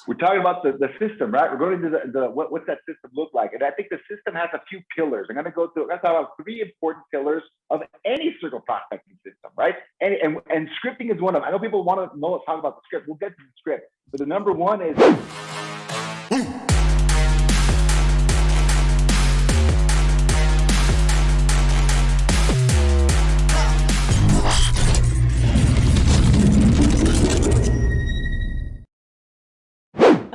We're talking about the system, right? We're going into what's that system look like? And I think the system has a few pillars. I'm going to go through, I'm going to talk about three important pillars of any circle prospecting system, right? And scripting is one of them. I know people want to talk about the script. We'll get to the script. But the number one is...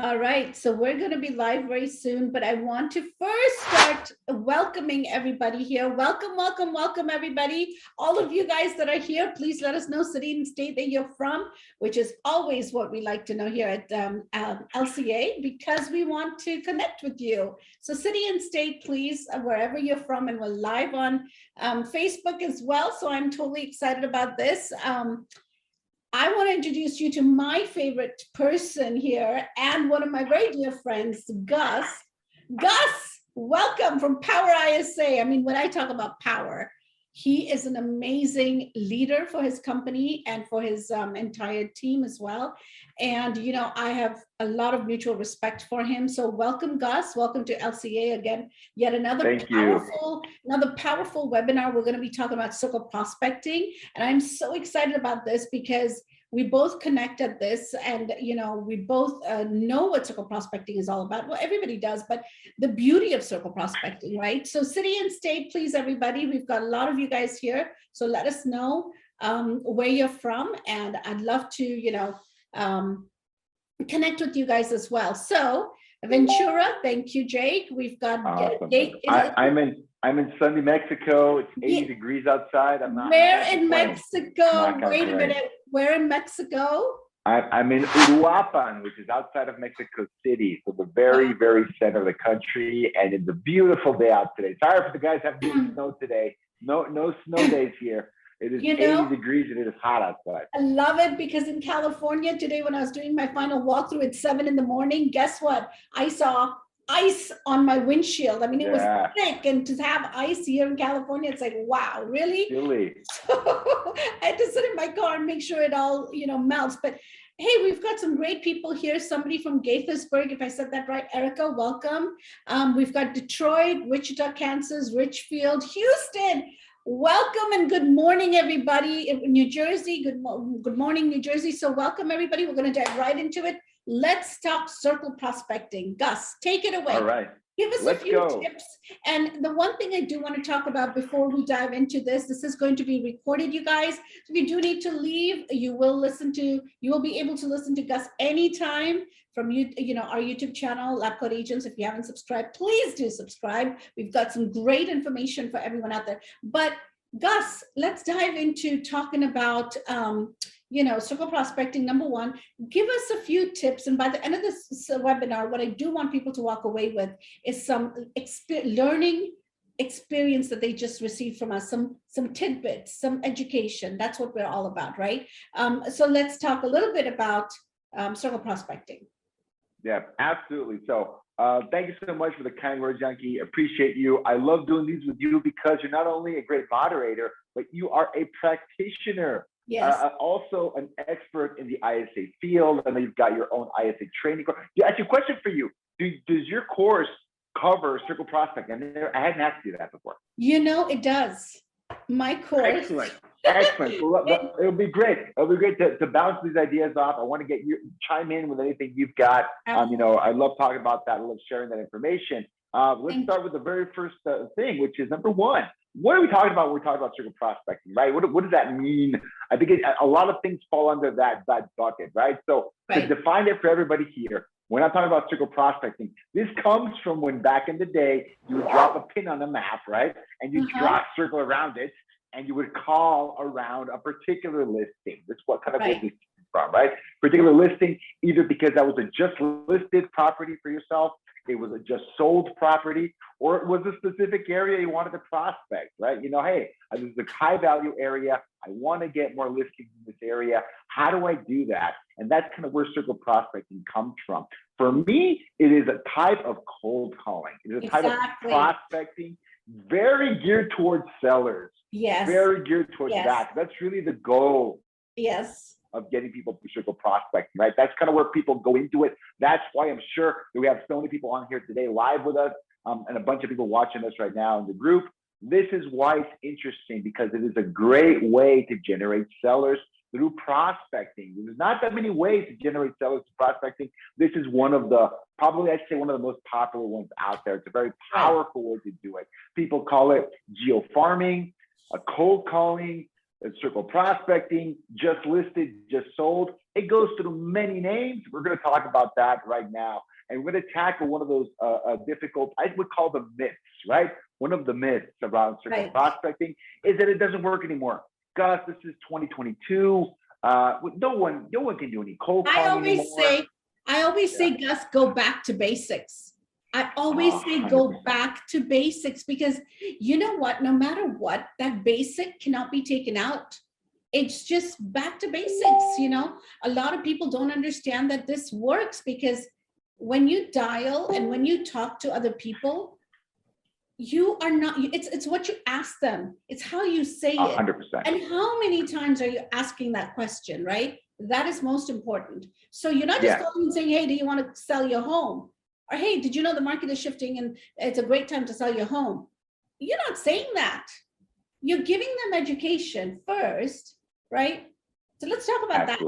All right, so we're going to be live very soon, but I want to first start welcoming everybody here. Welcome, welcome, welcome, everybody. All of you guys that are here, please let us know city and state that you're from, which is always what we like to know here at LCA, because we want to connect with you. So city and state, please, wherever you're from, and we're live on Facebook as well. So I'm totally excited about this. I want to introduce you to my favorite person here and one of my very dear friends, Gus. Gus, welcome from PowerISA. I mean, when I talk about power, he is an amazing leader for his company and for his entire team as well. And, you know, I have a lot of mutual respect for him. So welcome, Gus. Welcome to LCA again. Yet another powerful webinar. We're going to be talking about circle prospecting. And I'm so excited about this because we both connect at this, and you know, we both know what circle prospecting is all about. Well, everybody does, but the beauty of circle prospecting, right? So city and state, please, everybody. We've got a lot of you guys here, so let us know where you're from, and I'd love to, you know, connect with you guys as well. So Ventura, thank you, Jake. We've got awesome. I'm in sunny Mexico. It's 80 degrees outside. Where in Mexico? Wait a minute. Where in Mexico? I'm in Uruapan, which is outside of Mexico City, so the very, very center of the country, and it's a beautiful day out today. Sorry for the guys having snow today. No snow days here. It is 80 degrees and it is hot outside. I love it because in California today, when I was doing my final walkthrough at 7 in the morning, guess what? I saw ice on my windshield. I mean, it was thick, and to have ice here in California, it's like, wow, really? Really? So I had to sit in my car and make sure it all, you know, melts. But hey, we've got some great people here. Somebody from Gaithersburg, if I said that right. Erica, welcome. We've got Detroit, Wichita, Kansas, Richfield, Houston. Welcome and good morning, everybody. New Jersey, good morning, New Jersey. So welcome, everybody. We're going to dive right into it. Let's talk circle prospecting. Gus, take it away. All right. Give us a few tips. And the one thing I do want to talk about before we dive into this is going to be recorded, you guys. If you do need to leave, you will be able to listen to Gus anytime from our YouTube channel, LabCoatAgents. If you haven't subscribed, please do subscribe. We've got some great information for everyone out there. But Gus, let's dive into talking about circle prospecting. Number one, give us a few tips. And by the end of this webinar, what I do want people to walk away with is some learning experience that they just received from us, some tidbits, some education. That's what we're all about, right? So let's talk a little bit about circle prospecting. Yeah, absolutely. So thank you so much for the kind words, Janki. Appreciate you. I love doing these with you because you're not only a great moderator, but you are a practitioner. Yes. Also an expert in the ISA field. I know you've got your own ISA training course. Yeah, actually, a question for you. Does your course cover circle prospecting? I hadn't asked you that before. You know, it does. My course. Excellent. Well, it'll be great. It'll be great to bounce these ideas off. I want to get you chime in with anything you've got. I love talking about that. I love sharing that information. Let's start with the very first thing, which is number one. What are we talking about when we're talking about circle prospecting, right? What does that mean? I think a lot of things fall under that bucket, right? So to define it for everybody here, we're not talking about circle prospecting. This comes from when back in the day, you would drop a pin on a map, right? And you draw a circle around it, and you would call around a particular listing. That's what kind of business it's from, right? Particular listing, either because that was a just listed property for yourself, it was a just sold property, or it was a specific area you wanted to prospect, right? You know, hey, this is a high value area. I want to get more listings in this area. How do I do that? And that's kind of where circle prospecting comes from. For me, it is a type of cold calling. It is a type of prospecting, very geared towards sellers. Yes. Very geared towards that. That's really the goal. Yes. of getting people through circle prospecting, right? That's kind of where people go into it. That's why I'm sure that we have so many people on here today live with us, and a bunch of people watching us right now in the group. This is why it's interesting, because it is a great way to generate sellers through prospecting. There's not that many ways to generate sellers through prospecting. This is one of the, probably I'd say one of the most popular ones out there. It's a very powerful way to do it. People call it geo farming, a cold calling, a circle prospecting, just listed, just sold. It goes through many names. We're going to talk about that right now. And we're going to tackle one of those difficult, I would call them myths, right? One of the myths around circle prospecting is that it doesn't work anymore. Gus, this is 2022. No one can do any cold calling anymore. I always say, Gus, go back to basics. I always say 100%. go back to basics, because you know what, no matter what, that basic cannot be taken out. It's just back to basics. You know, a lot of people don't understand that this works, because when you dial and when you talk to other people, you are not, it's what you ask them. It's how you say it. 100%. And how many times are you asking that question, right? That is most important. So you're not just calling and saying, hey, do you want to sell your home? Or, hey, did you know the market is shifting and it's a great time to sell your home? You're not saying that. You're giving them education first, right? So let's talk about that.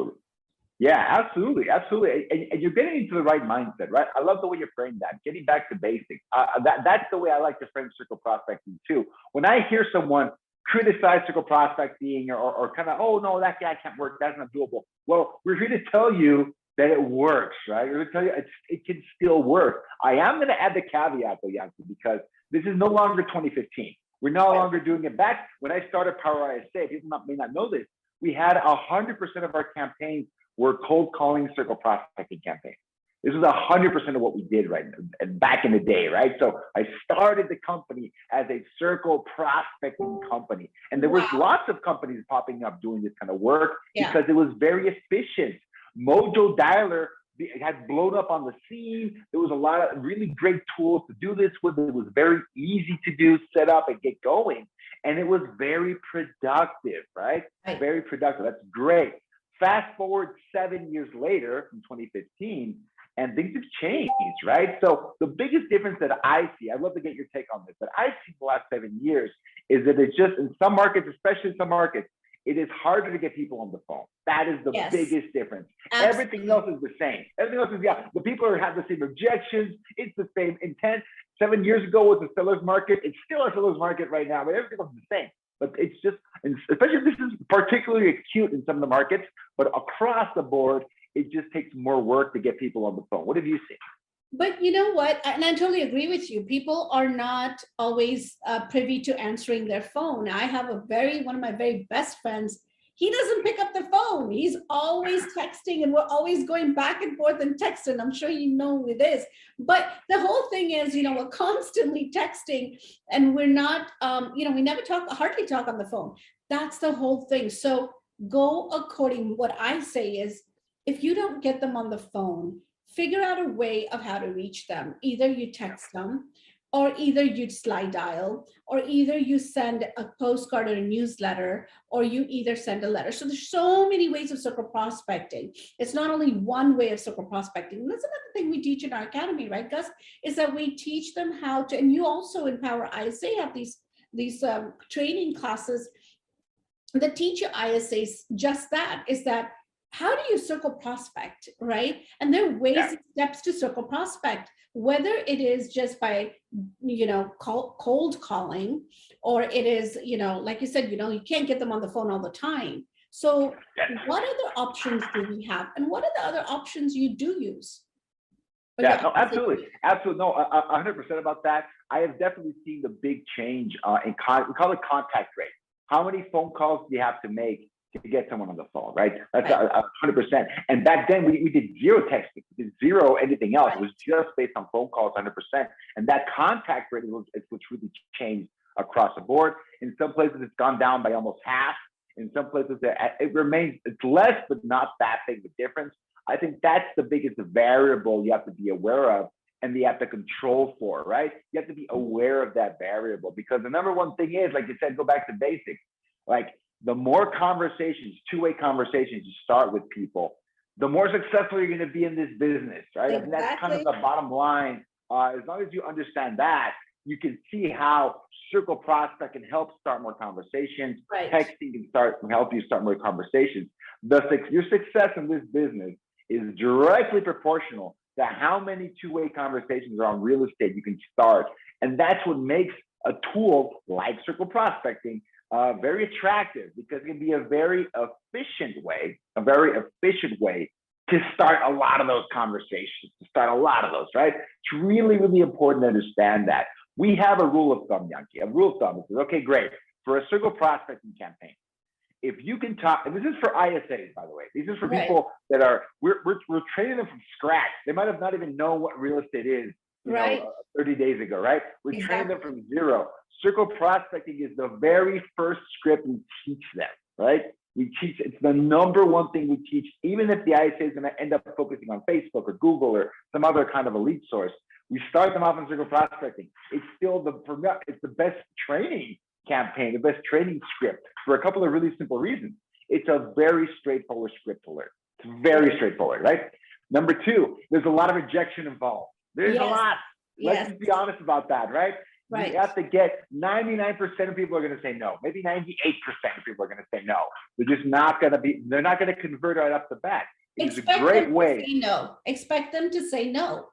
Yeah, absolutely. And you're getting into the right mindset, right? I love the way you framed that, getting back to basics. That's the way I like to frame circle prospecting too. When I hear someone criticize circle prospecting or kind of, oh no, that guy can't work, that's not doable. Well, we're here to tell you that it works, right? We're going to tell you it can still work. I am going to add the caveat though, Janki, because this is no longer 2015. We're no longer doing it. Back when I started PowerISA, people may not know this, we had 100% of our campaigns were cold calling circle prospecting campaigns. This was 100% of what we did back in the day, right? So I started the company as a circle prospecting company. And there was lots of companies popping up doing this kind of work because it was very efficient. Mojo Dialer had blown up on the scene. There was a lot of really great tools to do this with. It was very easy to do, set up and get going. And it was very productive, right? Very productive. That's great. Fast forward 7 years later from 2015, and things have changed, right? So the biggest difference that I see, I'd love to get your take on this, that I've seen the last 7 years is that it's just in some markets, especially in some markets, it is harder to get people on the phone. That is the biggest difference. Absolutely. Everything else is the same. Everything else is, the people have the same objections. It's the same intent. 7 years ago was a seller's market. It's still a seller's market right now, but everything else is the same. But it's just, and especially this is particularly acute in some of the markets, but across the board, it just takes more work to get people on the phone. What have you seen? But you know what, and I totally agree with you. People are not always privy to answering their phone. I have one of my very best friends. He doesn't pick up the phone. He's always texting, and we're always going back and forth and texting. I'm sure you know who it is. But the whole thing is, we're constantly texting, and we're not, we never hardly talk on the phone. That's the whole thing. So go according. What I say is, if you don't get them on the phone, figure out a way of how to reach them. Either you text them, or either you slide dial, or either you send a postcard or a newsletter, or you either send a letter. So there's so many ways of circle prospecting. It's not only one way of circle prospecting. And that's another thing we teach in our academy, right, Gus? Is that we teach them how to, and you also in PowerISA have these training classes that teach your ISAs just that, is that how do you circle prospect, right? And there are ways and steps to circle prospect, whether it is just by, cold calling, or it is, like you said, you can't get them on the phone all the time. So what other options do we have? And what are the other options you do use? No, absolutely. Absolutely. No, 100% about that. I have definitely seen the big change we call it contact rate. How many phone calls do you have to make to get someone on the phone, right? That's 100%. And back then we did zero texting, we did zero anything else. It was just based on phone calls, 100%. And that contact rate is what's really changed across the board. In some places, it's gone down by almost half. In some places, it remains, it's less, but not that big of a difference. I think that's the biggest variable you have to be aware of, and you have to control for, right? You have to be aware of that variable, because the number one thing is, like you said, go back to basics. Like, the more conversations, two-way conversations you start with people, the more successful you're going to be in this business, right? Exactly. And that's kind of the bottom line. As long as you understand that, you can see how circle prospect can help start more conversations. Right. Texting can help you start more conversations. Your success in this business is directly proportional to how many two-way conversations around real estate you can start. And that's what makes a tool like circle prospecting very attractive, because it can be a very efficient way to start a lot of those conversations, right? It's really, really important to understand that. We have a rule of thumb, Janki. A rule of thumb is, okay, great. For a circle prospecting campaign, if you can talk, and this is for ISAs, by the way, this is for people that are, we're training them from scratch. They might have not even known what real estate is, you know, 30 days ago, right? We're training them from zero. Circle prospecting is the very first script we teach them, right? It's the number one thing we teach, even if the ISA is going to end up focusing on Facebook or Google or some other kind of a lead source. We start them off in circle prospecting. It's still it's the best training campaign, the best training script, for a couple of really simple reasons. It's a very straightforward script to learn. It's very straightforward, right? Number two, there's a lot of rejection involved. There's a lot. Let's just be honest about that, right? You have to get 99% of people are going to say no. Maybe 98% of people are going to say no. They're just not going to they're not going to convert right off the bat. It's a great way. Expect them to say no.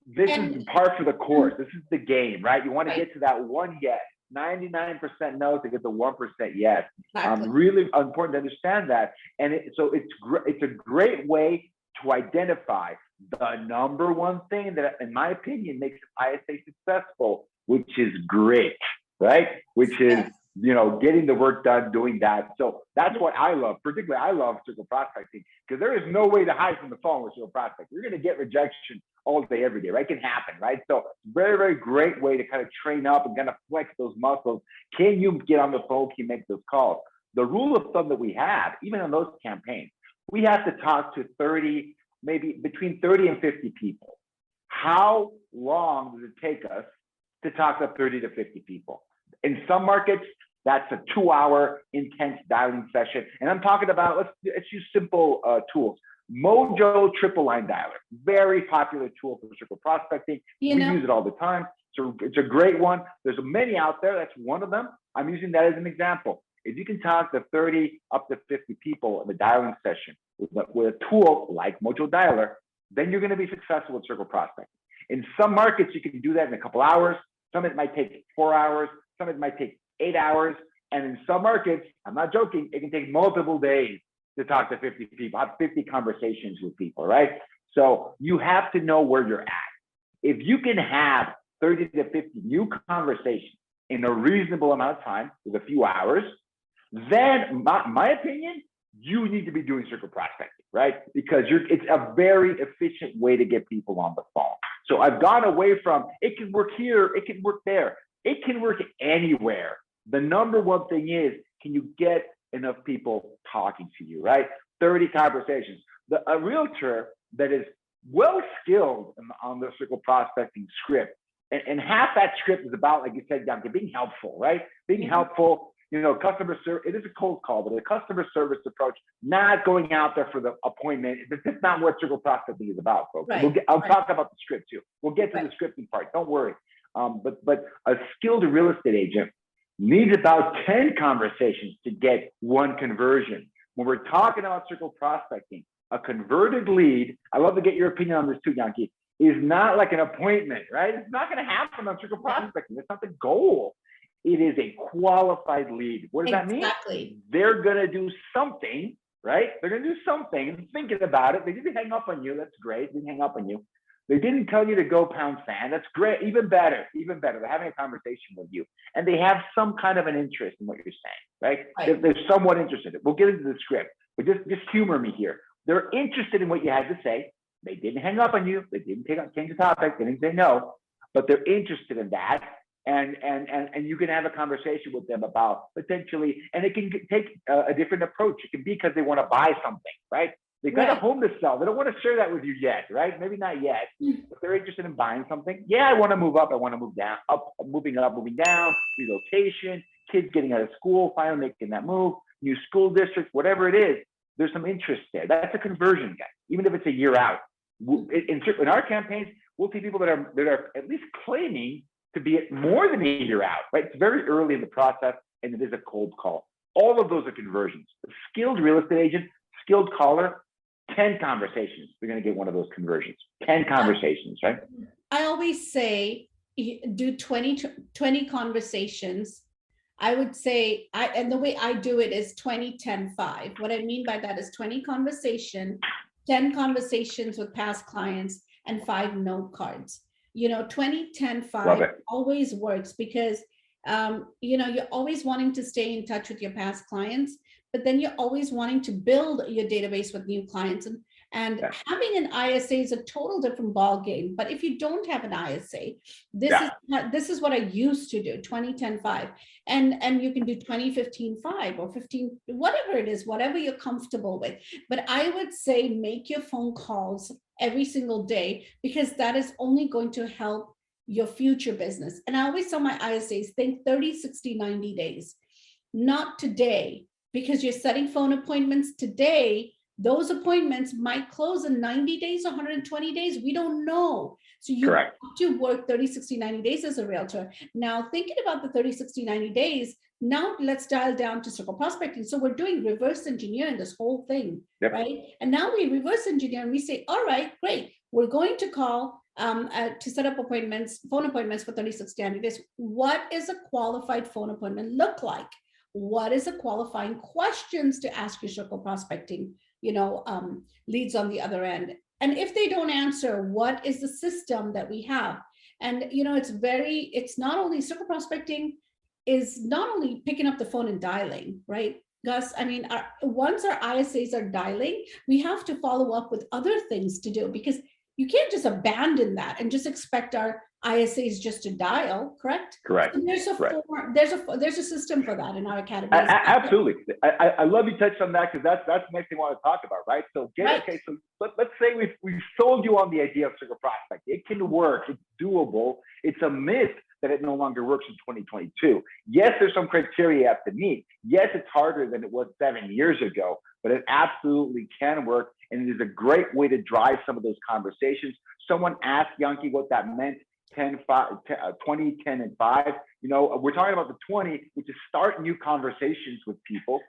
This is par for the course. This is the game, right? You want to get to that one yes. 99% no to get the 1% yes. Really important to understand that. And so it's a great way to identify the number one thing that, in my opinion, makes ISA successful, which is grit, right? Which is, you know, getting the work done, doing that. So that's what I love. Particularly, I love circle prospecting, because there is no way to hide from the phone with circle prospecting. You're going to get rejection all day, every day, right? It can happen, right? So very, very great way to kind of train up and kind of flex those muscles. Can you get on the phone? Can you make those calls? The rule of thumb that we have, even on those campaigns, we have to talk to 30, maybe between 30 and 50 people. How long does it take us to talk to 30 to 50 people? In some markets, that's a 2-hour intense dialing session. And I'm talking about, let's use simple tools. Mojo triple line dialer, very popular tool for circle prospecting. We use it all the time. So it's a great one. There's many out there. That's one of them. I'm using that as an example. If you can talk to 30 up to 50 people in the dialing session with a tool like Mojo Dialer, then you're going to be successful with circle prospecting. In some markets, you can do that in a couple hours. Some it might take 4 hours. Some it might take 8 hours. And in some markets, I'm not joking, it can take multiple days to talk to 50 people, have 50 conversations with people, right? So you have to know where you're at. If you can have 30 to 50 new conversations in a reasonable amount of time, with a few hours, then my opinion, you need to be doing circle prospecting, right? Because it's a very efficient way to get people on the phone. So I've gone away from, it can work here, it can work there, it can work anywhere. The number one thing is, can you get enough people talking to you, right? 30 conversations. A realtor that is well skilled on the circle prospecting script, and half that script is about, like you said, Janki, being helpful, right? Being helpful, you know, customer service. It is a cold call, but a customer service approach, not going out there for the appointment. That's not what circle prospecting is about, folks. I'll talk about the script too. We'll get to the scripting part. Don't worry. But a skilled real estate agent needs about 10 conversations to get one conversion. When we're talking about circle prospecting, a converted lead, I love to get your opinion on this too, Janki, is not like an appointment, right? It's not going to happen on circle prospecting. That's not the goal. It is a qualified lead. What does that mean? They're going to do something, right? They're going to do something and thinking about it. They didn't hang up on you. That's great. They didn't hang up on you. They didn't tell you to go pound sand. That's great. Even better. Even better. They're having a conversation with you. And they have some kind of an interest in what you're saying, right? They're somewhat interested. We'll get into the script, but just humor me here. They're interested in what you had to say. They didn't hang up on you. They didn't change the topic. They didn't say no, but they're interested in that. And you can have a conversation with them about potentially, and it can take a different approach. It can be because they want to buy something, right? They got a home to sell. They don't want to share that with you yet, right? Maybe not yet, but they're interested in buying something. Yeah, I want to move up. I want to move down, moving up, moving down, relocation, kids getting out of school, finally making that move. new school districts, whatever it is, there's some interest there. That's a conversion, guys, even if it's a year out. In our campaigns, we'll see people that are at least claiming to be at more than a year out, right? It's very early in the process, and it is a cold call. All of those are conversions. A skilled real estate agent, skilled caller, 10 conversations, they're going to get one of those conversions. 10 conversations, right? I always say do 20 conversations. I would say, and the way I do it is 20, 10, 5. What I mean by that is 20 conversation, 10 conversations with past clients, and 5 note cards. 20, 10, 5 always works because, you're always wanting to stay in touch with your past clients, but then you're always wanting to build your database with new clients. And having an ISA is a total different ball game. But if you don't have an ISA, this is what I used to do, 20, 10, 5. And you can do 20, 15, 5 or 15, whatever it is, whatever you're comfortable with. But I would say make your phone calls every single day, because that is only going to help your future business. And I always tell my ISAs, think 30, 60, 90 days, not today, because you're setting phone appointments today. Those appointments might close in 90 days, 120 days. We don't know. So you have to work 30, 60, 90 days as a realtor. Now, thinking about the 30, 60, 90 days, now let's dial down to circle prospecting. So we're doing reverse engineering this whole thing, right? And now we reverse engineer and we say, all right, great. We're going to call to set up appointments, phone appointments for 30, 60, 90 days. What is a qualified phone appointment look like? What is a qualifying questions to ask your circle prospecting, leads on the other end? And if they don't answer, what is the system that we have? And, it's not only circle prospecting is not only picking up the phone and dialing, right? Gus, I mean, once our ISAs are dialing, we have to follow up with other things to do, because you can't just abandon that and just expect our ISAs just to dial, correct? Correct. And there's a system for that in our academy. Absolutely. I love you touched on that, because that's the next thing I want to talk about, right? So so let's say we've sold you on the idea of circle prospect. It can work. It's doable. It's a myth that it no longer works in 2022. Yes, there's some criteria you have to meet. Yes, it's harder than it was 7 years ago, but it absolutely can work. And it is a great way to drive some of those conversations. Someone asked Janki what that meant, 10, 20, 10, and 5. We're talking about the 20, which is start new conversations with people.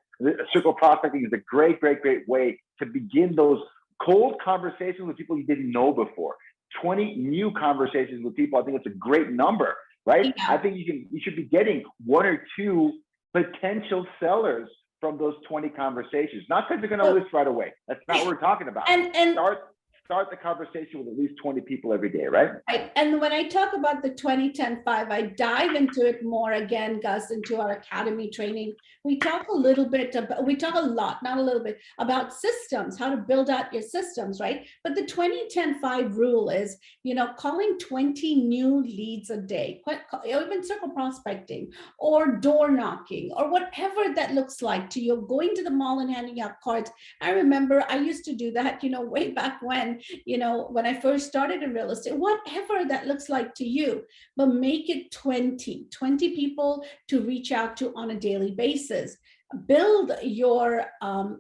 Circle prospecting is a great, great, great way to begin those cold conversations with people you didn't know before. 20 new conversations with people. I think it's a great number, right? Yeah. I think you should be getting 1 or 2 potential sellers from those 20 conversations. Not because they're going to list right away. That's not what we're talking about. And start the conversation with at least 20 people every day, right? Right. And when I talk about the 20, 10, 5, I dive into it more again, Gus, into our academy training. We talk a lot, not a little bit, about systems, how to build out your systems, right? But the 20, 10, 5 rule is, calling 20 new leads a day, even circle prospecting or door knocking or whatever that looks like to you, going to the mall and handing out cards. I remember I used to do that, way back when I first started in real estate, whatever that looks like to you, but make it 20 people to reach out to on a daily basis. Build your,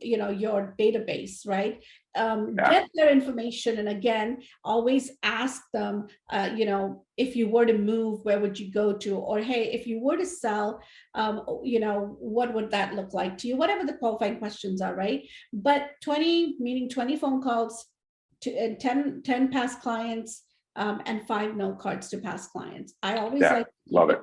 your database, right? Get their information. And again, always ask them, if you were to move, where would you go to? Or, hey, if you were to sell, what would that look like to you? Whatever the qualifying questions are, right? But 20, meaning 20 phone calls, to 10 past clients, and 5 note cards to past clients. I always love it.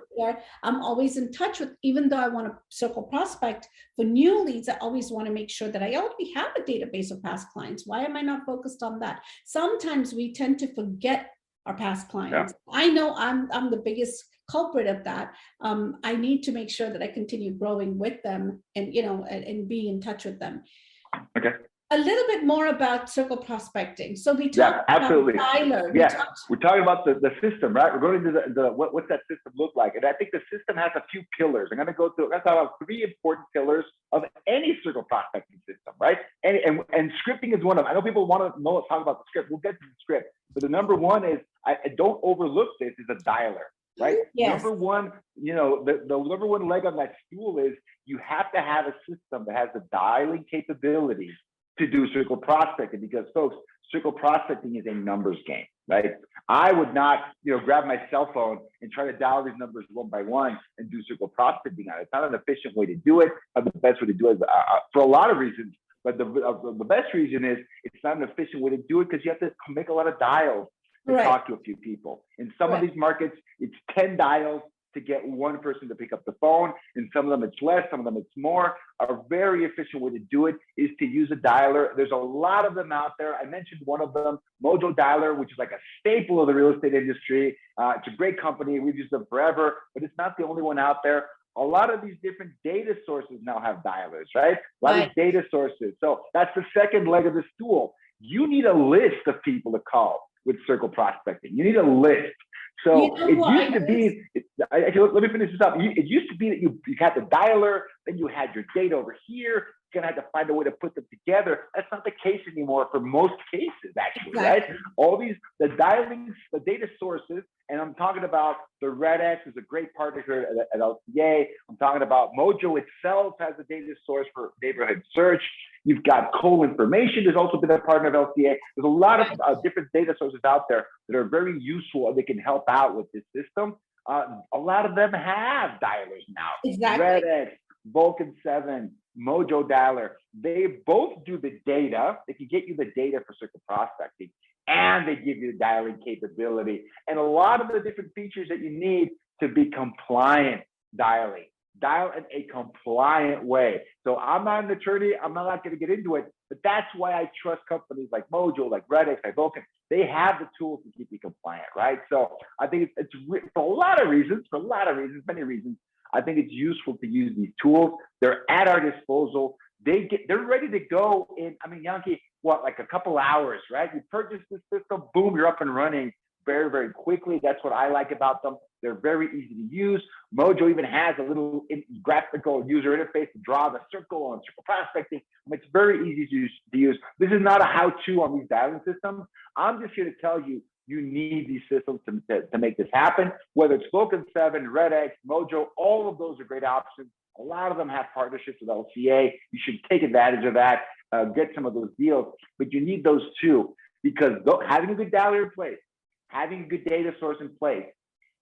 I'm always in touch with, even though I want to circle prospect for new leads, I always want to make sure that I already have a database of past clients. Why am I not focused on that? Sometimes we tend to forget our past clients. Yeah. I know I'm the biggest culprit of that. I need to make sure that I continue growing with them and, and being in touch with them. Okay. A little bit more about circle prospecting. So we talked absolutely. about Tyler. We're talking about the system, right? We're going into what's that system look like? And I think the system has a few pillars. I'm going to go through, let's talk about 3 important pillars of any circle prospecting system, right? And scripting is one of them. I know people want to talk about the script. We'll get to the script. But the number one is, I don't overlook this, is a dialer. right? Yes. Number one, you know, the number one leg on that stool is you have to have a system that has the dialing capability to do circle prospecting, because folks, circle prospecting is a numbers game, right? I would not, you know, grab my cell phone and try to dial these numbers one by one and do circle prospecting on it. It's not an efficient way to do it. The best way to do it for a lot of reasons, but the best reason is it's not an efficient way to do it because you have to make a lot of dials to talk to a few people. In some of these markets, it's 10 dials to get one person to pick up the phone. In some of them, it's less, some of them, it's more. A very efficient way to do it is to use a dialer. There's a lot of them out there. I mentioned one of them, Mojo Dialer, which is like a staple of the real estate industry. It's a great company. We've used them forever, but it's not the only one out there. A lot of these different data sources now have dialers, right? A lot of data sources. So that's the second leg of the stool. You need a list of people to call with circle prospecting. You need a list. So it used to be, let me finish this up. It used to be that you had the dialer, then you had your data over here. You're gonna have to find a way to put them together. That's not the case anymore for most cases, actually, right? All these, the dialings, the data sources, and I'm talking about the RedX is a great partner here at LCA. I'm talking about Mojo itself has a data source for neighborhood search. You've got Coal Information has also been a partner of LCA. There's a lot of different data sources out there that are very useful and they can help out with this system. A lot of them have dialers now. RedX, Vulcan 7, Mojo Dialer. They both do the data. They can get you the data for circle prospecting, and they give you the dialing capability and a lot of the different features that you need to be compliant dialing. Dial in a compliant way. So I'm not an attorney. I'm not going to get into it, but that's why I trust companies like Mojo, like RedX, like Vulcan. They have the tools to keep you compliant, right? So I think it's for a lot of reasons, many reasons. I think it's useful to use these tools. They're at our disposal. They're ready to go in. I mean, Janki, what, like a couple hours, right? You purchase this system, boom, you're up and running very, very quickly. That's what I like about them. They're very easy to use. Mojo even has a little graphical user interface to draw the circle on circle prospecting. It's very easy to use. This is not a how-to on these dialing systems. I'm just here to tell you, you need these systems to make this happen. Whether it's Vulcan 7, RedX, Mojo, all of those are great options. A lot of them have partnerships with LCA. You should take advantage of that, get some of those deals, but you need those too, because having a good dialer in place, having a good data source in place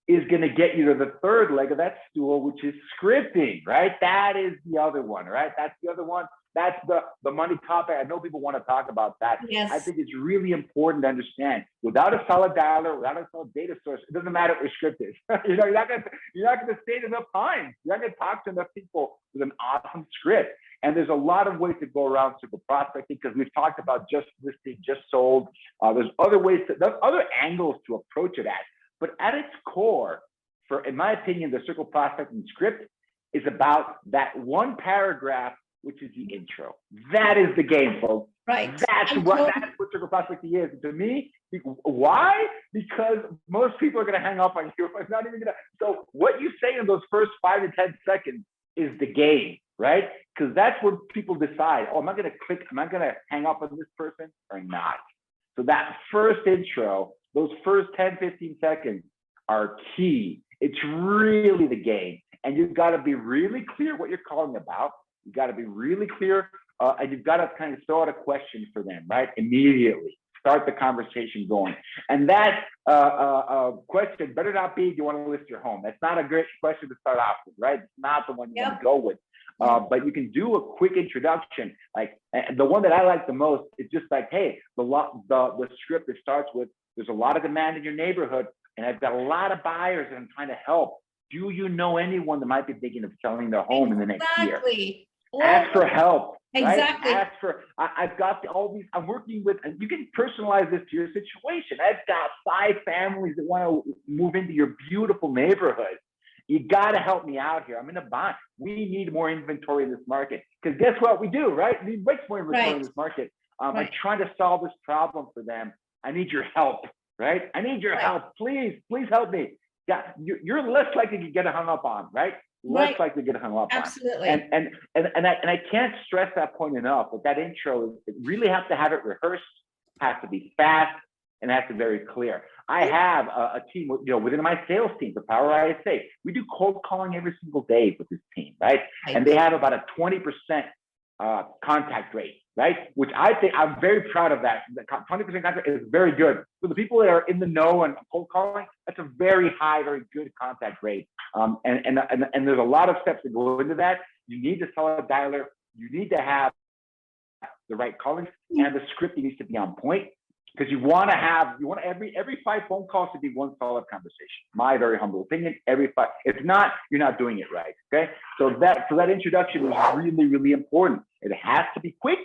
is going to get you to the third leg of that stool, which is scripting, right? That is the other one, right? That's the other one. That's the money topic. I know people want to talk about that. Yes. I think it's really important to understand. Without a solid dialer, without a solid data source, it doesn't matter what your script is. You know, you're not gonna stay enough time. You're not gonna talk to enough people with an awesome script. And there's a lot of ways to go around circle prospecting, because we've talked about just listing, just sold. There's other ways, there's other angles to approach it at. But at its core, in my opinion, the circle prospecting script is about that one paragraph, which is the intro. That is the game, folks. Right. That's what circle prospecting is. To me, why? Because most people are going to hang up on you. It's not even going to. So what you say in those first 5 to 10 seconds is the game, right? Because that's where people decide, oh, am I going to click? Am I going to hang up on this person or not? So that first intro, those first 10, 15 seconds are key. It's really the game. And you've got to be really clear what you're calling about. You've got to be really clear, and you've got to kind of throw out a question for them, right? Immediately. Start the conversation going. And that question better not be, do you want to list your home? That's not a great question to start off with, right? It's not the one you want to go with. But you can do a quick introduction. Like the one that I like the most is just like, hey, the script that starts with, there's a lot of demand in your neighborhood, and I've got a lot of buyers and I'm trying to help. Do you know anyone that might be thinking of selling their home in the next year? Ask for help. Exactly. Right? Ask for, I've got all these, I'm working with, and you can personalize this to your situation. I've got 5 families that want to move into your beautiful neighborhood. You got to help me out here. I'm in a bind. We need more inventory in this market. Because guess what we do, right? We need much more inventory in this market. I'm trying to solve this problem for them. I need your help, right? I need your help. Please help me. Yeah, you're less likely to get hung up on, right? Less likely to get hung up on. Absolutely. And I can't stress that point enough. But that intro, you really have to have it rehearsed. Has to be fast. and that's very clear. I have a team, within my sales team, the PowerISA. We do cold calling every single day with this team, right? And they have about a 20% contact rate, right? Which I think I'm very proud of that. The 20% contact is very good. For the people that are in the know and cold calling, that's a very high, very good contact rate. And there's a lot of steps that go into that. You need to sell a dialer. You need to have the right calling, and the script needs to be on point, because you want every 5 phone calls to be one solid conversation. My very humble opinion. Every 5. If not, you're not doing it right. Okay. So that introduction is really, really important. It has to be quick,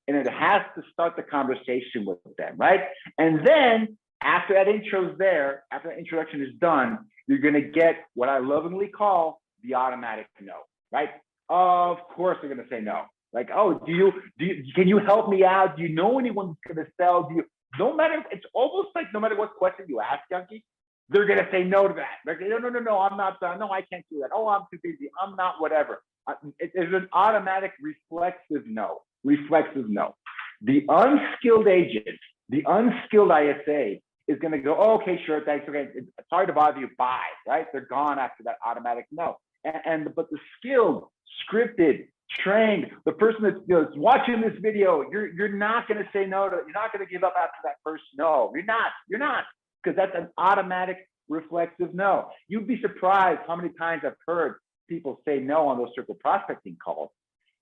and it has to start the conversation with them, right? And then after that intro's there, after that introduction is done, you're gonna get what I lovingly call the automatic no, right? Of course they're gonna say no. Like, oh, can you help me out? Do you know anyone who's gonna sell? No matter, it's almost like no matter what question you ask, Janki, they're gonna say no to that. Like, no, I'm not, no, I can't do that. Oh, I'm too busy. I'm not whatever. It's an automatic reflexive no. The unskilled agent, the unskilled ISA is gonna go, oh, okay, sure, thanks, okay, sorry to bother you, bye, right? They're gone after that automatic no. But the skilled, scripted, trained, the person that's watching this video, you're not going to say no to, you're not going to give up after that first no. You're not, because that's an automatic reflexive no. You'd be surprised how many times I've heard people say no on those circle prospecting calls,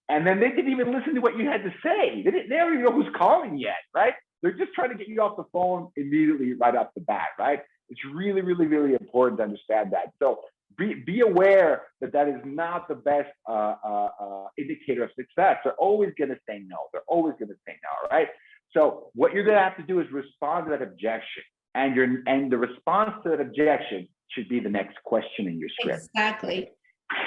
and then they didn't even listen to what you had to say. They don't even know who's calling yet, right? They're just trying to get you off the phone immediately right off the bat, right? It's really, really, really important to understand that. So be aware that is not the best indicator of success. They're always going to say no. Right? So what you're going to have to do is respond to that objection, and the response to that objection should be the next question in your script. Exactly.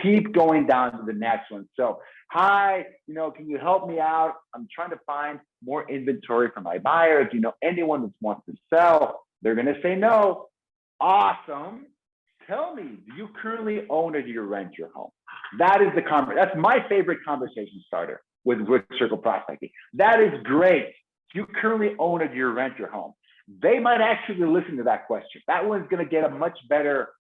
Keep going down to the next one. So, hi, can you help me out? I'm trying to find more inventory for my buyers. Do you know anyone that wants to sell? They're going to say no. Awesome. Tell me, do you currently own or do you rent your home? That's my favorite conversation starter with circle prospecting. That is great. Do you currently own or do you rent your home? They might actually listen to that question. That one's going to get a much better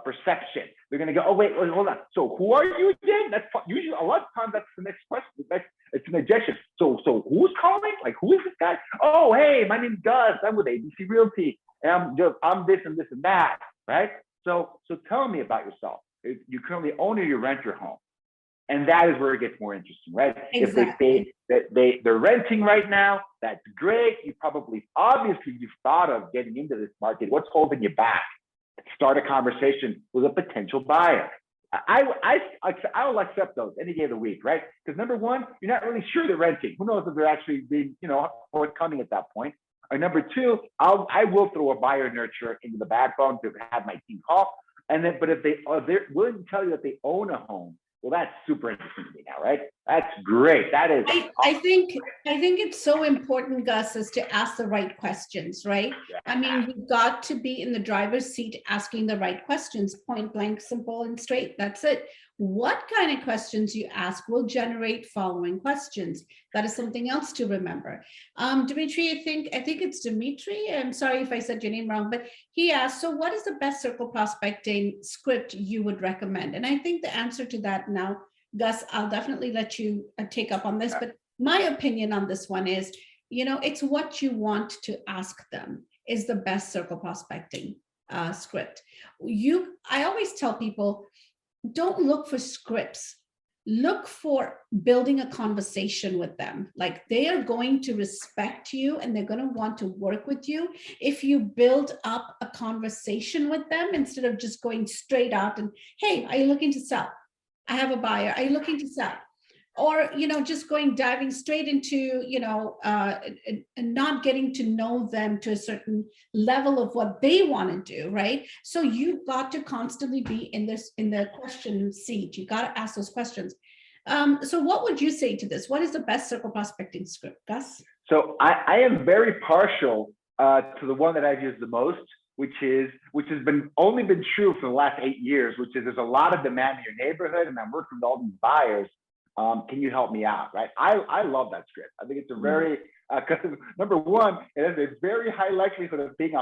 perception. They're going to go, oh, wait, hold on. So who are you again? That's usually a lot of times that's the next question. It's an objection. So who's calling? Like, who is this guy? Oh, hey, my name's Gus. I'm with ABC Realty. And I'm this and this and that, right? So tell me about yourself. You currently own or you rent your home, and that is where it gets more interesting, right? Exactly. If they're renting right now, that's great. Obviously you've thought of getting into this market. What's holding you back? Start a conversation with a potential buyer. I'll accept those any day of the week, right? Because number one, you're not really sure they're renting. Who knows if they're actually being, forthcoming at that point. Or number two, I will throw a buyer nurture into the backbone to have my team call. But if they're willing to tell you that they own a home, well, that's super interesting to me now, right? That's great. That is. I think it's so important, Gus, is to ask the right questions, right? Yeah. I mean, you've got to be in the driver's seat asking the right questions, point blank, simple and straight. That's it. What kind of questions you ask will generate following questions. That is something else to remember. Dimitri, I think it's Dimitri. I'm sorry if I said your name wrong, but he asked, so what is the best circle prospecting script you would recommend? And I think the answer to that now, Gus, I'll definitely let you take up on this, but my opinion on this one is, it's what you want to ask them is the best circle prospecting script. I always tell people, don't look for scripts. Look for building a conversation with them. Like, they are going to respect you and they're going to want to work with you if you build up a conversation with them instead of just going straight out and, hey, are you looking to sell? I have a buyer. Are you looking to sell? Or, just diving straight into, and not getting to know them to a certain level of what they want to do, right? So you've got to constantly be in the question seat. You got to ask those questions. So what would you say to this? What is the best circle prospecting script, Gus? So I am very partial to the one that I've used the most, which has only been true for the last 8 years, which is there's a lot of demand in your neighborhood, and I'm working with all these buyers. Can you help me out? Right? I love that script. I think it's a very Because number one, it has a very high likelihood of being 100%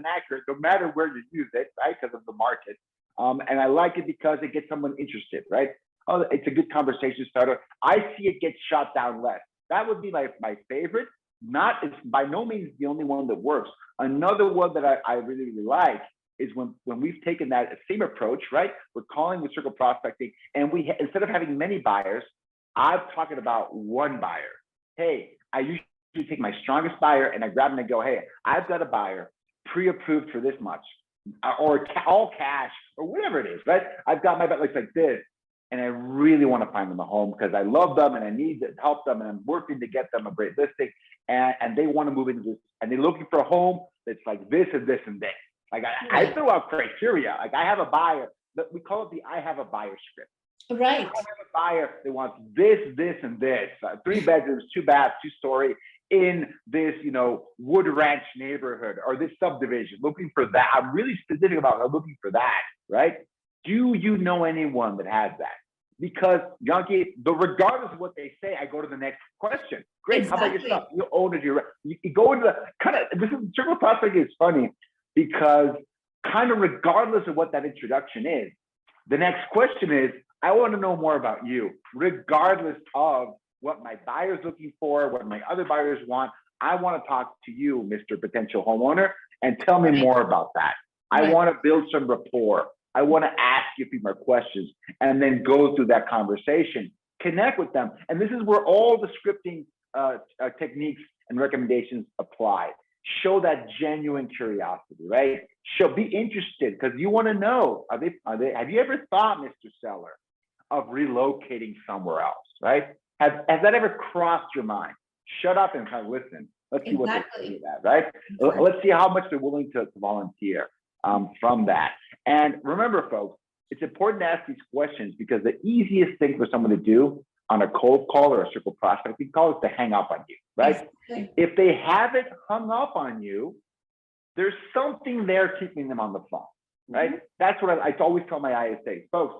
accurate, no matter where you use it, right? Because of the market. And I like it because it gets someone interested, right? Oh, it's a good conversation starter. I see it gets shot down less. That would be my favorite. It's by no means the only one that works. Another one that I really, really like is when we've taken that same approach, right? We're calling with circle prospecting, and instead of having many buyers, I'm talking about one buyer. Hey, I usually take my strongest buyer and I grab them and go, hey, I've got a buyer pre-approved for this much, or all cash, or whatever it is, right? I've got my like this, and I really want to find them a home because I love them and I need to help them, and I'm working to get them a great listing, and they want to move into this, and they're looking for a home that's like this and this and this. Like I throw out criteria. Like I have a buyer, we call it the I have a buyer script. Right. I have a buyer that wants this, this, and this, 3 bedrooms, 2 baths, 2-story in this, Wood Ranch neighborhood or this subdivision, looking for that. I'm really specific about looking for that, right? Do you know anyone that has that? Because Janki, regardless of what they say, I go to the next question. Great. Exactly. How about yourself? You own it. You go into the circle prospecting is funny because kind of regardless of what that introduction is, the next question is, I want to know more about you, regardless of what my buyer's looking for, what my other buyers want. I want to talk to you, Mr. Potential Homeowner, and tell me more about that. I want to build some rapport. I want to ask you a few more questions and then go through that conversation, connect with them. And this is where all the scripting techniques and recommendations apply. Show that genuine curiosity, right? Be interested because you want to know, have you ever thought, Mr. Seller, of relocating somewhere else, right? Has that ever crossed your mind? Shut up and kind of listen. Let's see what they say that, right? Exactly. Let's see how much they're willing to volunteer from that. And remember, folks, it's important to ask these questions because the easiest thing for someone to do on a cold call or a circle prospecting call is to hang up on you, right? Exactly. If they haven't hung up on you, there's something there keeping them on the phone, right? Mm-hmm. That's what I always tell my ISAs, folks.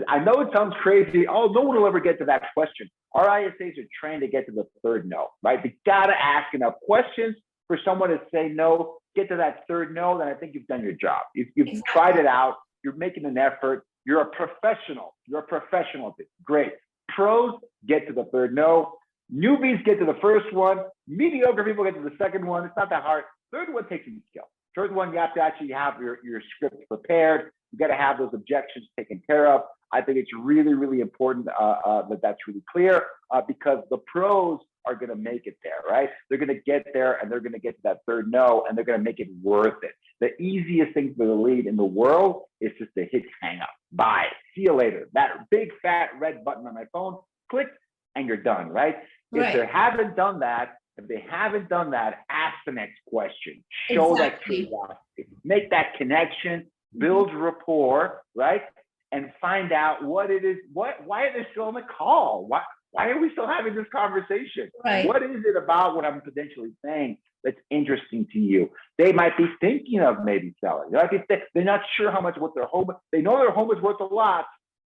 I know it sounds crazy. Oh, no one will ever get to that question. Our ISAs are trained to get to the third no, right? You gotta ask enough questions for someone to say no, get to that third no, then I think you've done your job. You've tried it out. You're making an effort. You're a professional. You're a professional at this. Great. Pros get to the third no. Newbies get to the first one. Mediocre people get to the second one. It's not that hard. Third one takes some skill. Third one, you have to actually have your script prepared. You got to have those objections taken care of. I think it's really, really important that's really clear because the pros are going to make it there, right? They're going to get there and they're going to get to that third no and they're going to make it worth it. The easiest thing for the lead in the world is just to hit hang up. Bye. See you later. That big fat red button on my phone, click, and you're done, right? If they haven't done that, ask the next question. Show that curiosity. Make that connection. Build rapport, right? And find out what it is. Why are they still on the call? Why are we still having this conversation? Right. What is it about what I'm potentially saying that's interesting to you? They might be thinking of maybe selling. They're not sure how much what their home. They know their home is worth a lot,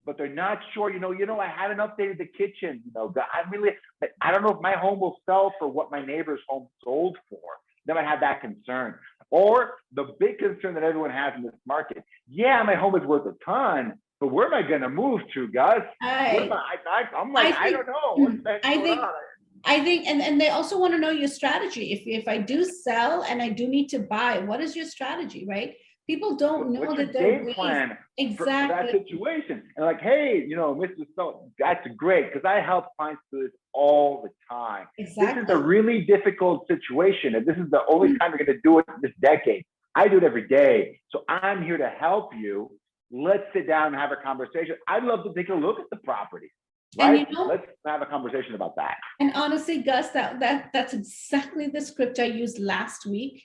but they're not sure. I haven't updated the kitchen. I don't know if my home will sell for what my neighbor's home sold for. They might have that concern. Or the big concern that everyone has in this market. Yeah, my home is worth a ton, but where am I going to move to, Gus? I don't know. I think, and they also want to know your strategy. If I do sell and I do need to buy, what is your strategy, right? People don't know that they're game plan for that situation. And like, hey, Mr. So that's great because I help clients do this all the time. Exactly. This is a really difficult situation, and this is the only time you're going to do it this decade. I do it every day, so I'm here to help you. Let's sit down and have a conversation. I'd love to take a look at the property. Right? Let's have a conversation about that. And honestly, Gus, that's exactly the script I used last week.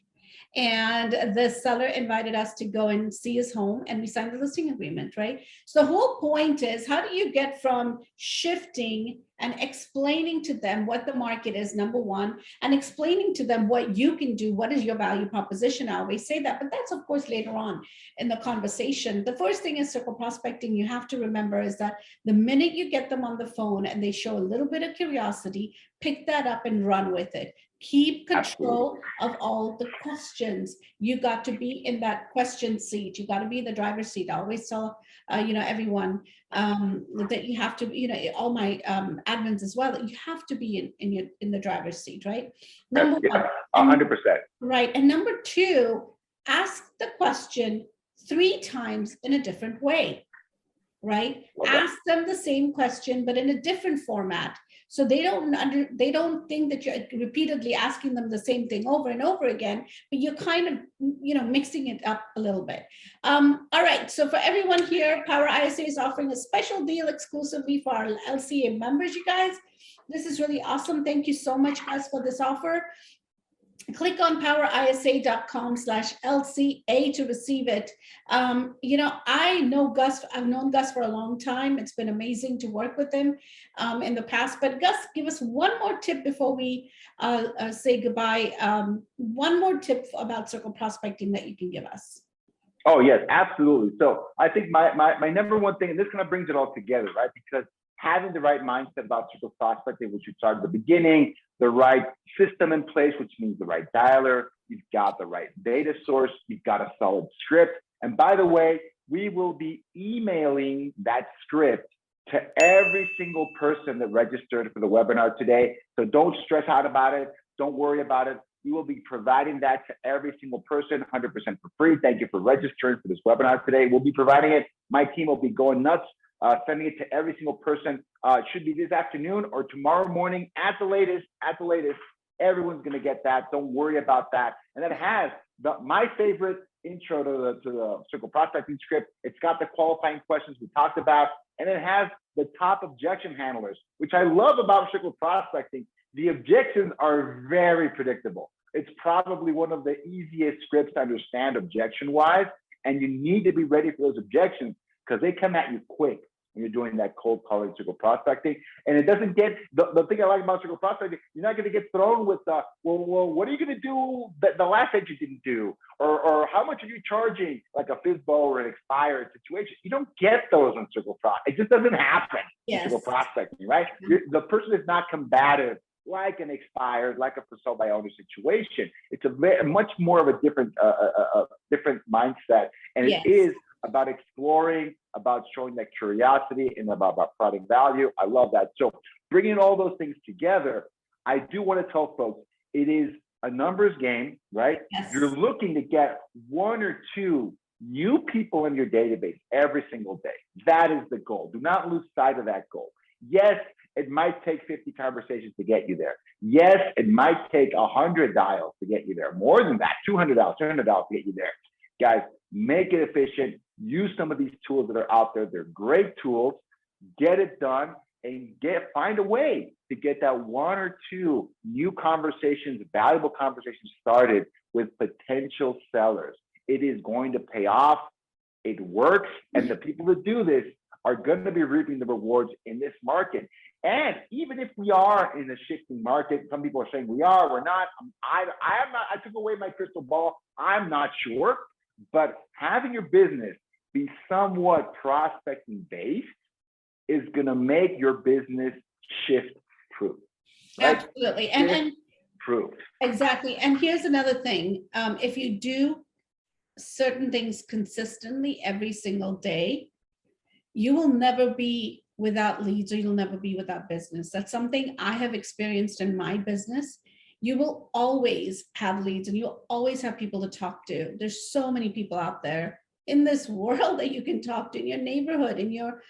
and the seller invited us to go and see his home, and we signed the listing agreement, right? So the whole point is, how do you get from shifting and explaining to them what the market is, number one, and explaining to them what you can do, what is your value proposition? I always say that, but that's of course later on in the conversation. The first thing is circle prospecting. You have to remember is that the minute you get them on the phone and they show a little bit of curiosity, pick that up and run with it. Keep control of all the questions. You got to be in that question seat. You got to be in the driver's seat. I always tell everyone that you have to, all my admins as well, that you have to be in the driver's seat, right? Number one, 100%. Right, and number two, ask the question 3 times in a different way. Right? Ask them the same question, but in a different format. So they don't think that you're repeatedly asking them the same thing over and over again, but you're kind of, mixing it up a little bit. All right. So for everyone here, PowerISA is offering a special deal exclusively for our LCA members, you guys. This is really awesome. Thank you so much, Gus, for this offer. Click on powerisa.com/LCA to receive it. I know Gus, I've known Gus for a long time. It's been amazing to work with him in the past. But Gus, give us one more tip before we say goodbye. One more tip about circle prospecting that you can give us. Oh, yes, absolutely. So I think my number one thing, and this kind of brings it all together, right? Because having the right mindset about circle prospecting, which you started at the beginning, the right system in place, which means the right dialer, you've got the right data source, you've got a solid script. And by the way, we will be emailing that script to every single person that registered for the webinar today. So don't stress out about it. Don't worry about it. We will be providing that to every single person, 100% for free. Thank you for registering for this webinar today. We'll be providing it. My team will be going nuts, sending it to every single person. It should be this afternoon or tomorrow morning at the latest. Everyone's going to get that. Don't worry about that. And that has my favorite intro to the circle prospecting script. It's got the qualifying questions we talked about, and it has the top objection handlers, which I love about circle prospecting. The objections are very predictable. It's probably one of the easiest scripts to understand objection-wise, and you need to be ready for those objections because they come at you quick when you're doing that cold calling circle prospecting. And it doesn't get, the thing I like about circle prospecting, you're not going to get thrown with, well, what are you going to do that the last that you didn't do? Or how much are you charging, like a FISBO or an expired situation? You don't get those on circle prospecting. It just doesn't happen in circle prospecting, right? The person is not combative like an expired, like a for sale by owner situation. It's a much more of a different mindset. And it is about exploring, about showing that curiosity, and about providing value. I love that. So bringing all those things together, I do want to tell folks, it is a numbers game, right? Yes. You're looking to get 1 or 2 new people in your database every single day. That is the goal. Do not lose sight of that goal. Yes, it might take 50 conversations to get you there. Yes, it might take 100 dials to get you there. More than that, $200, $300 to get you there. Guys, make it efficient. Use some of these tools that are out there. They're great tools. Get it done and find a way to get that 1 or 2 new conversations, valuable conversations started with potential sellers. It is going to pay off. It works. And the people that do this are going to be reaping the rewards in this market. And even if we are in a shifting market, some people are saying we are, we're not. I took away my crystal ball. I'm not sure. But having your business be somewhat prospecting based is going to make your business shift proof. Right? Absolutely. And proof. Exactly. And here's another thing. If you do certain things consistently every single day, you will never be without leads, or you'll never be without business. That's something I have experienced in my business. You will always have leads and you'll always have people to talk to. There's so many people out there in this world that you can talk to in your neighborhood, in your,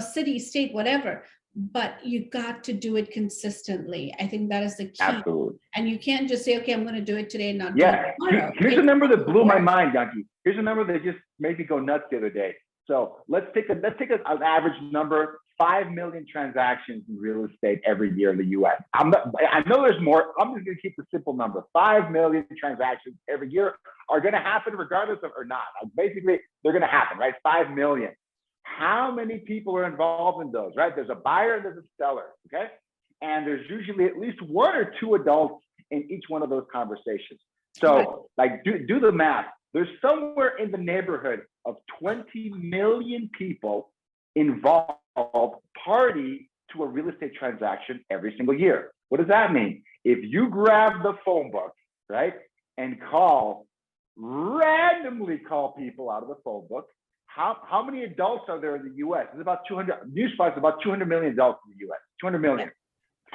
city, state, whatever. but you got to do it consistently. I think that is the key. Absolutely. And you can't just say, okay, I'm going to do it today and not do Yeah. it tomorrow. Here's a number that blew my mind, Janki. Here's a number that just made me go nuts the other day. So let's take an average number, 5 million transactions in real estate every year in the US. I know there's more. I'm just going to keep the simple number. 5 million transactions every year are going to happen regardless of or not. Basically, they're going to happen, right? 5 million. How many people are involved in those, right? There's a buyer and there's a seller, okay? And there's usually at least 1 or 2 adults in each one of those conversations. So like do the math. There's somewhere in the neighborhood of 20 million people involved, party to a real estate transaction every single year. What does that mean? If you grab the phone book, right, and randomly call people out of the phone book, how many adults are there in the US? It's about 200, newsflash, about 200 million adults in the US, 200 million.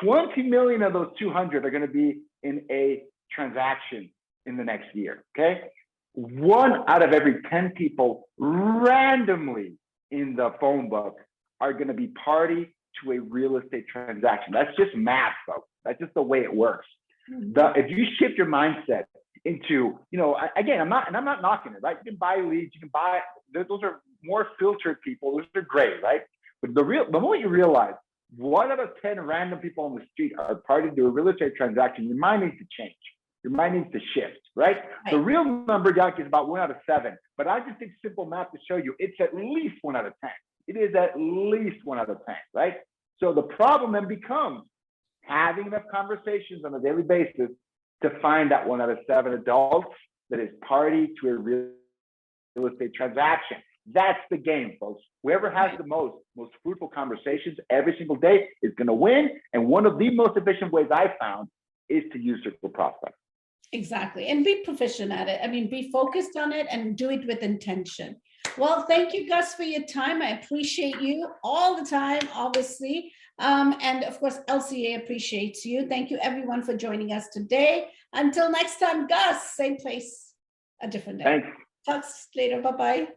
20 million of those 200 are going to be in a transaction in the next year, okay? 1 out of every 10 people randomly in the phone book are going to be party to a real estate transaction. That's just math, folks. That's just the way it works. If you shift your mindset into, you know, again, I'm not knocking it, right? You can buy leads, you can buy, those are more filtered people. Those are great, right? But the moment you realize 1 out of 10 random people on the street are party to a real estate transaction, your mind needs to change. Your mind needs to shift, right? The real number, Janki, is about 1 out of 7. But I just did simple math to show you it's at least 1 out of 10. It is at least 1 out of 10, right? So the problem then becomes having enough conversations on a daily basis to find that 1 out of 7 adults that is party to a real estate transaction. That's the game, folks. Whoever has the most fruitful conversations every single day is going to win. And one of the most efficient ways I found is to use circle prospects. Exactly. And be proficient at it. I mean, be focused on it and do it with intention. Well, thank you, Gus, for your time. I appreciate you all the time, obviously. And of course, LCA appreciates you. Thank you, everyone, for joining us today. Until next time, Gus, same place, a different day. Thanks. Talk later. Bye-bye.